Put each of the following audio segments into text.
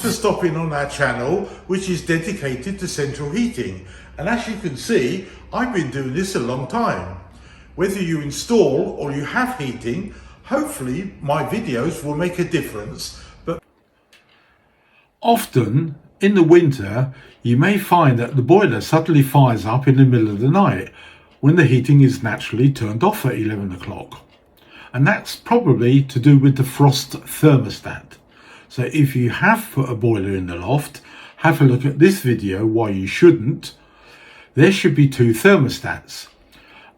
for stopping on our channel, which is dedicated to central heating. And as you can see, I've been doing this a long time. Whether you install or you have heating, hopefully my videos will make a difference. But often in the winter, you may find that the boiler suddenly fires up in the middle of the night when the heating is naturally turned off at 11 o'clock. And that's probably to do with the frost thermostat. So if you have put a boiler in the loft, have a look at this video why you shouldn't. There should be two thermostats.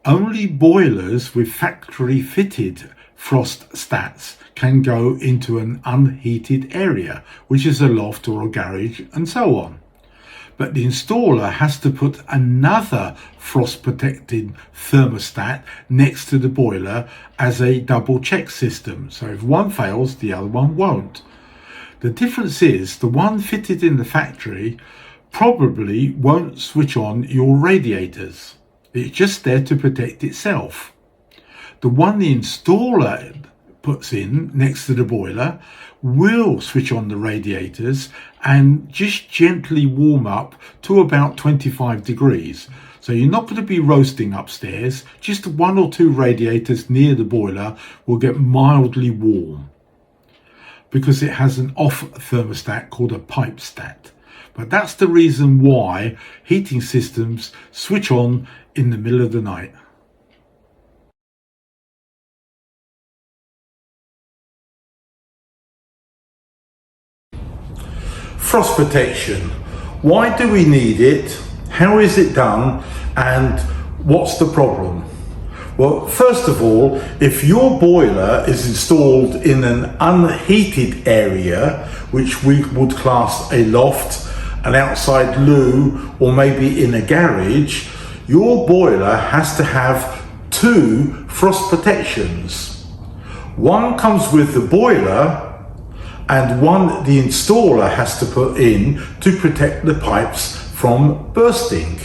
Only boilers with factory fitted frost stats can go into an unheated area, which is a loft or a garage and so on. But the installer has to put another frost protected thermostat next to the boiler as a double check system. So if one fails, the other one won't. The difference is the one fitted in the factory probably won't switch on your radiators. It's just there to protect itself. The one the installer puts in next to the boiler will switch on the radiators and just gently warm up to about 25 degrees. So you're not going to be roasting upstairs, just one or two radiators near the boiler will get mildly warm, because it has an off thermostat called a pipe stat. But that's the reason why heating systems switch on in the middle of the night. Frost protection. Why do we need it? How is it done? And what's the problem? Well, first of all, if your boiler is installed in an unheated area, which we would class a loft, an outside loo, or maybe in a garage, your boiler has to have two frost protections. One comes with the boiler and one the installer has to put in to protect the pipes from bursting.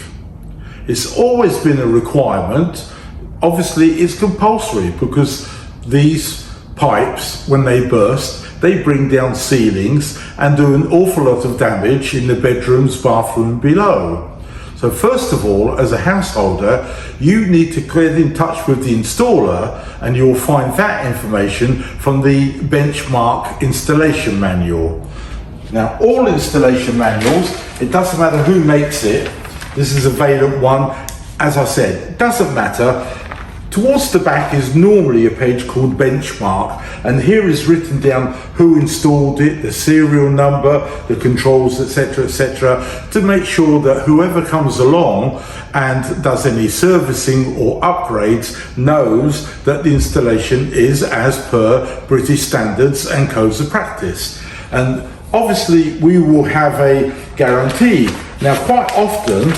It's always been a requirement. Obviously it's compulsory because these pipes, when they burst, they bring down ceilings and do an awful lot of damage in the bedrooms, bathroom below. So first of all, as a householder, you need to get in touch with the installer, and you'll find that information from the benchmark installation manual. Now, all installation manuals, it doesn't matter who makes it, this is a Valent one, as I said, it doesn't matter. Towards the back is normally a page called benchmark, and here is written down who installed it, the serial number, the controls, etc., to make sure that whoever comes along and does any servicing or upgrades knows that the installation is as per British standards and codes of practice. And obviously we will have a guarantee. Now, quite often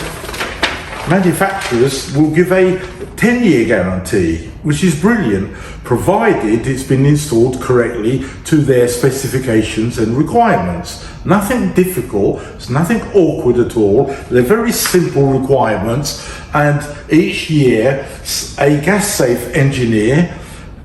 manufacturers will give a 10-year guarantee, which is brilliant, provided it's been installed correctly to their specifications and requirements. Nothing difficult, it's nothing awkward at all. They're very simple requirements, and each year a gas safe engineer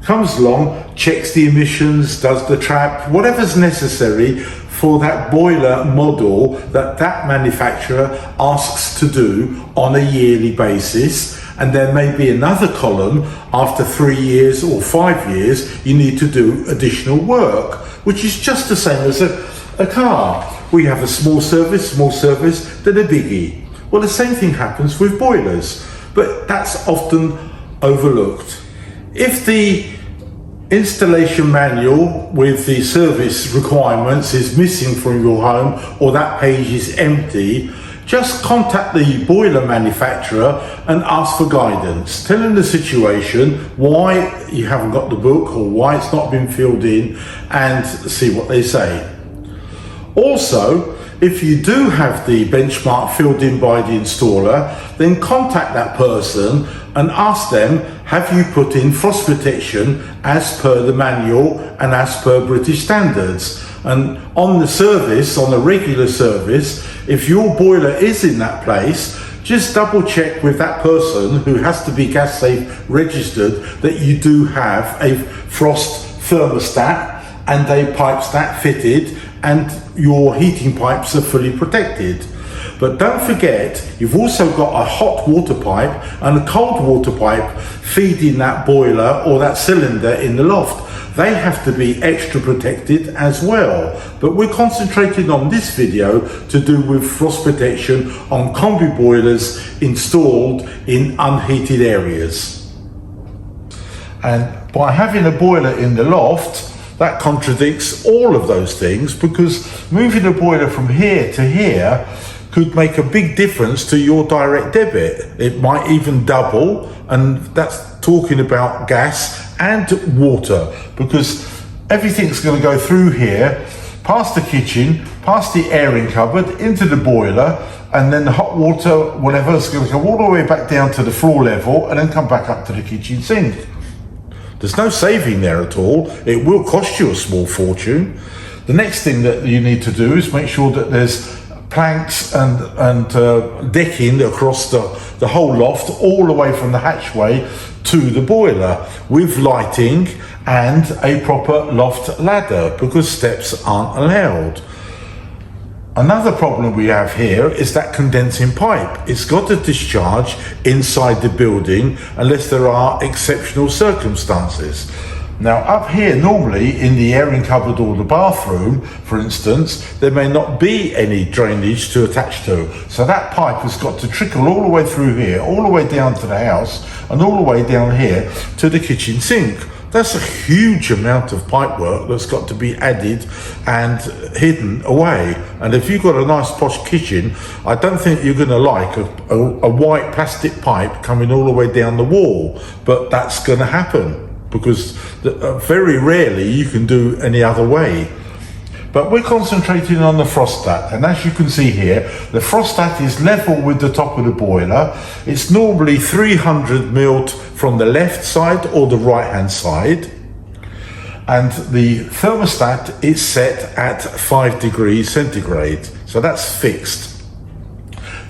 comes along, checks the emissions, does the trap, whatever's necessary for that boiler model that that manufacturer asks to do on a yearly basis. And there may be another column after 3 years or 5 years, you need to do additional work, which is just the same as a car. We have a small service, then a biggie. Well, the same thing happens with boilers, but that's often overlooked. If the installation manual with the service requirements is missing from your home, or that page is empty, just contact the boiler manufacturer and ask for guidance. Tell them the situation, why you haven't got the book or why it's not been filled in, and see what they say. Also, if you do have the benchmark filled in by the installer, then contact that person and ask them, have you put in frost protection as per the manual and as per British standards? And on the service, on a regular service, if your boiler is in that place, just double check with that person who has to be gas safe registered that you do have a frost thermostat and a pipe stat fitted, and your heating pipes are fully protected. But don't forget, you've also got a hot water pipe and a cold water pipe feeding that boiler or that cylinder in the loft. They have to be extra protected as well. But we're concentrating on this video to do with frost protection on Combi boilers installed in unheated areas. And by having a boiler in the loft, that contradicts all of those things, because moving a boiler from here to here could make a big difference to your direct debit. It might even double, and that's talking about gas and water, because everything's going to go through here, past the kitchen, past the airing cupboard, into the boiler, and then the hot water, whatever, is going to go all the way back down to the floor level and then come back up to the kitchen sink. There's no saving there at all. It will cost you a small fortune. The next thing that you need to do is make sure that there's planks and decking across the whole loft, all the way from the hatchway to the boiler, with lighting and a proper loft ladder, because steps aren't allowed. Another problem we have here is that condensing pipe. It's got to discharge inside the building unless there are exceptional circumstances. Now up here, normally in the airing cupboard or the bathroom, for instance, there may not be any drainage to attach to. So that pipe has got to trickle all the way through here, all the way down to the house, and all the way down here to the kitchen sink. That's a huge amount of pipe work that's got to be added and hidden away. And if you've got a nice posh kitchen, I don't think you're going to like a white plastic pipe coming all the way down the wall. But that's going to happen, because very rarely you can do any other way. But we're concentrating on the thermostat, and as you can see here, the thermostat is level with the top of the boiler. It's normally 300 mil from the left side or the right hand side, and the thermostat is set at 5 degrees centigrade, so that's fixed.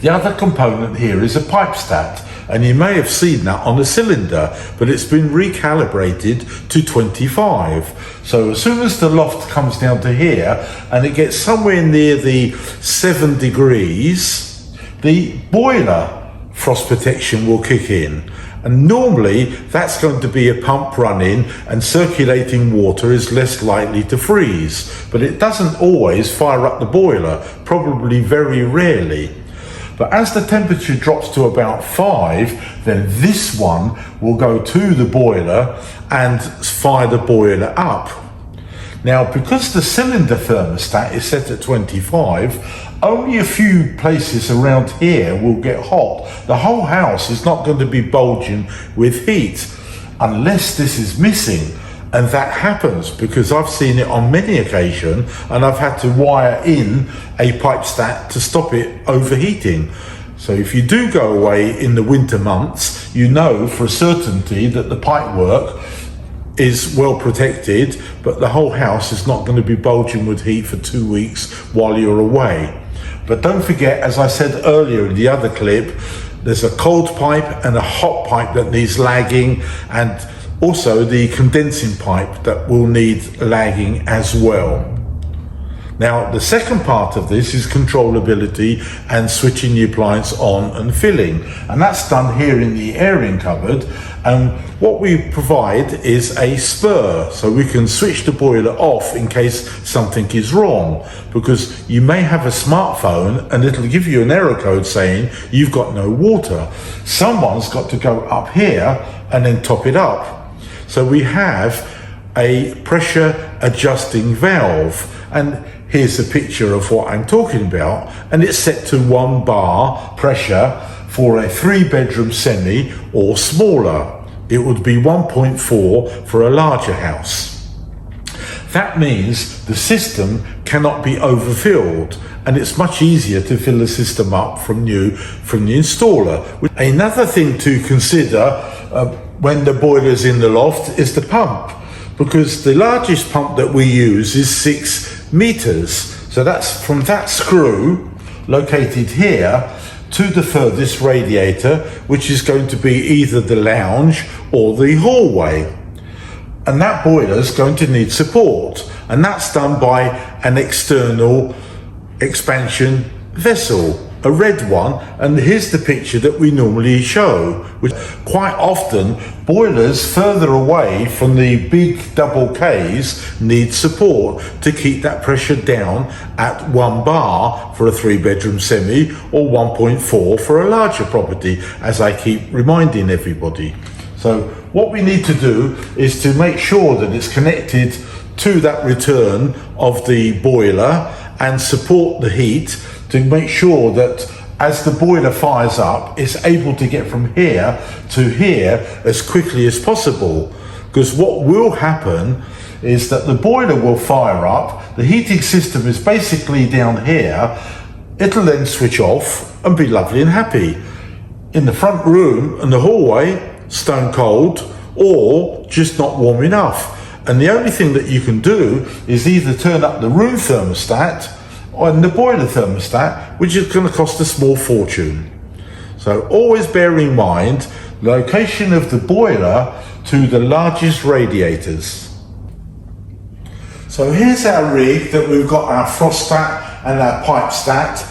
The other component here is a pipe stat, and you may have seen that on the cylinder, but it's been recalibrated to 25. So as soon as the loft comes down to here and it gets somewhere near the 7 degrees, the boiler frost protection will kick in. And normally that's going to be a pump running, and circulating water is less likely to freeze, but it doesn't always fire up the boiler, probably very rarely. But as the temperature drops to about 5, then this one will go to the boiler and fire the boiler up. Now, because the cylinder thermostat is set at 25, only a few places around here will get hot. The whole house is not going to be bulging with heat unless this is missing. And that happens because I've seen it on many occasions, and I've had to wire in a pipe stat to stop it overheating. So if you do go away in the winter months, you know for a certainty that the pipe work is well protected, but the whole house is not going to be bulging with heat for 2 weeks while you're away. But don't forget, as I said earlier in the other clip, there's a cold pipe and a hot pipe that needs lagging, and also the condensing pipe that will need lagging as well. Now, the second part of this is controllability and switching the appliance on and filling. And that's done here in the airing cupboard. And what we provide is a spur, so we can switch the boiler off in case something is wrong. Because you may have a smartphone and it'll give you an error code saying you've got no water. Someone's got to go up here and then top it up. So we have a pressure adjusting valve, and here's a picture of what I'm talking about, and it's set to 1 bar pressure for a 3-bedroom semi or smaller. It would be 1.4 for a larger house. That means the system cannot be overfilled, and it's much easier to fill the system up from the installer. Another thing to consider when the boiler's in the loft is the pump, because the largest pump that we use is 6 meters. So that's from that screw located here to the furthest radiator, which is going to be either the lounge or the hallway. And that boiler is going to need support. and that's done by an external expansion vessel, a red one. And here's the picture that we normally show, which quite often boilers further away from the big double Ks need support to keep that pressure down at 1 bar for a 3-bedroom semi, or 1.4 for a larger property, as I keep reminding everybody. So what we need to do is to make sure that it's connected to that return of the boiler and support the heat to make sure that as the boiler fires up, it's able to get from here to here as quickly as possible. Because what will happen is that the boiler will fire up, the heating system is basically down here, it'll then switch off and be lovely and happy. In the front room and the hallway, stone cold, or just not warm enough. And the only thing that you can do is either turn up the room thermostat and the boiler thermostat, which is going to cost a small fortune. So always bear in mind location of the boiler to the largest radiators. So here's our rig that we've got our frost stat and our pipe stat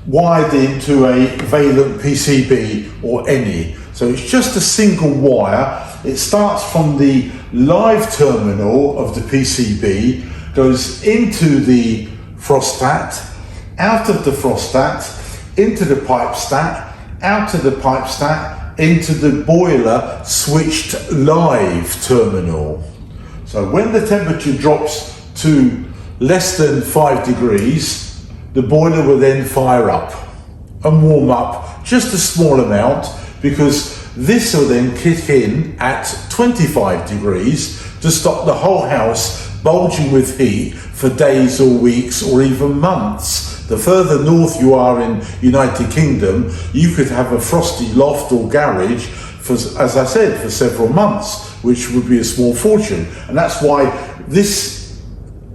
wired into a valent PCB or any. So it's just a single wire. It starts from the live terminal of the PCB, goes into the frost stat, out of the frost stat, into the pipe stat, out of the pipe stat, into the boiler switched live terminal. So when the temperature drops to less than 5 degrees, the boiler will then fire up and warm up just a small amount, because this will then kick in at 25 degrees to stop the whole house bulging with heat for days or weeks or even months. The further north you are in United Kingdom, you could have a frosty loft or garage for, as I said, for several months, which would be a small fortune. And that's why this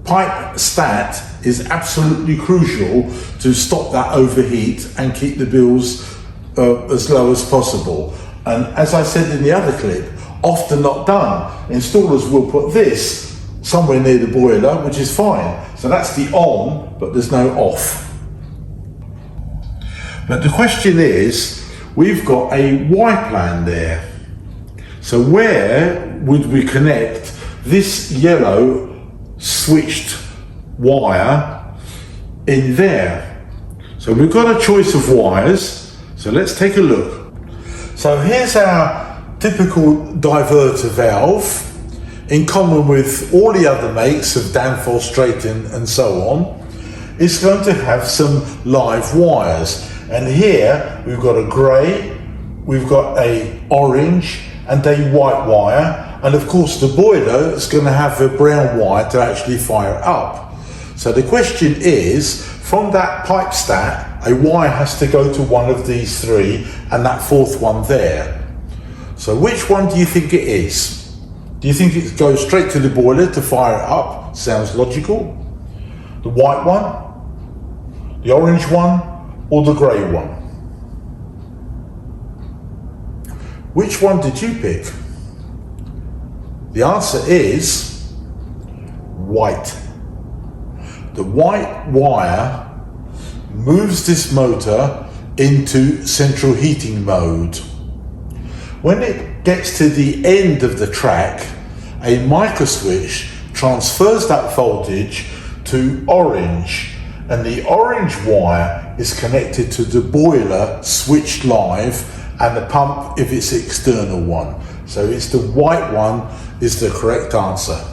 pipe stat is absolutely crucial to stop that overheat and keep the bills as low as possible. And as I said in the other clip, often not done. Installers will put this somewhere near the boiler, which is fine. So that's the on, but there's no off. But the question is, we've got a Y plan there. So where would we connect this yellow switched wire in there? So we've got a choice of wires. So let's take a look. So here's our typical diverter valve. In common with all the other makes of Danfoss, Drayton and so on, it's going to have some live wires. And here we've got a grey, we've got a orange and a white wire. And of course the boiler is going to have a brown wire to actually fire up. So the question is, from that pipe stat, a wire has to go to one of these three and that fourth one there. So which one do you think it is? Do you think it goes straight to the boiler to fire it up? Sounds logical. The white one, the orange one, or the grey one? Which one did you pick? The answer is white. The white wire moves this motor into central heating mode. When it gets to the end of the track, a micro switch transfers that voltage to orange, and the orange wire is connected to the boiler switched live, and the pump if it's the external one. So it's the white one is the correct answer.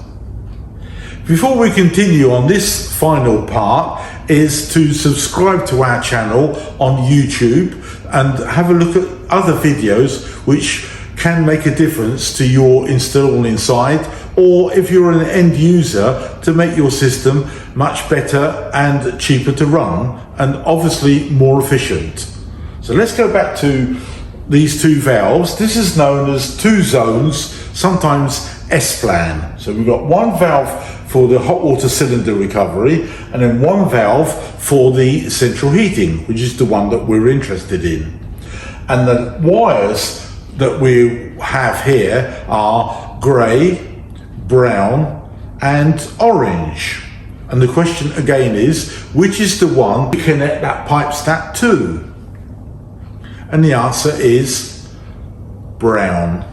Before we continue on, this final part is to subscribe to our channel on YouTube and have a look at other videos which can make a difference to your installing side, or if you're an end user, to make your system much better and cheaper to run and obviously more efficient. So let's go back to these two valves. This is known as two zones, sometimes S-plan. So we've got one valve for the hot water cylinder recovery and then one valve for the central heating, which is the one that we're interested in. And the wires that we have here are grey, brown and orange. And the question again is, which is the one to connect that pipe stat to? And the answer is brown.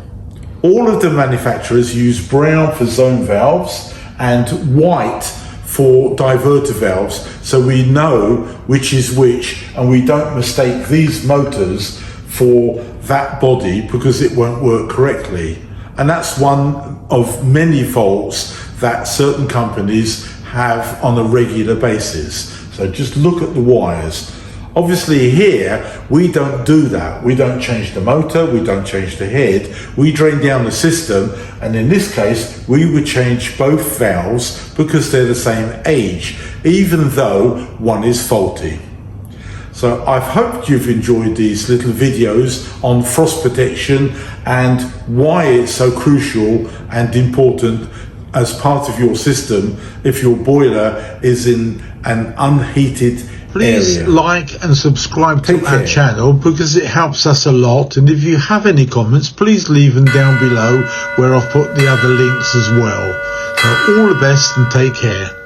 All of the manufacturers use brown for zone valves and white for diverter valves, so we know which is which, and we don't mistake these motors for that body because it won't work correctly. And that's one of many faults that certain companies have on a regular basis. So just look at the wires. Obviously here, we don't do that. We don't change the motor, we don't change the head, we drain down the system, and in this case, we would change both valves because they're the same age, even though one is faulty. So I've hoped you've enjoyed these little videos on frost protection and why it's so crucial and important as part of your system if your boiler is in an unheated Please area. like and subscribe to Take our care. channel because it helps us a lot, and if you have any comments, please leave them down below where I've put the other links as well. So all the best and take care.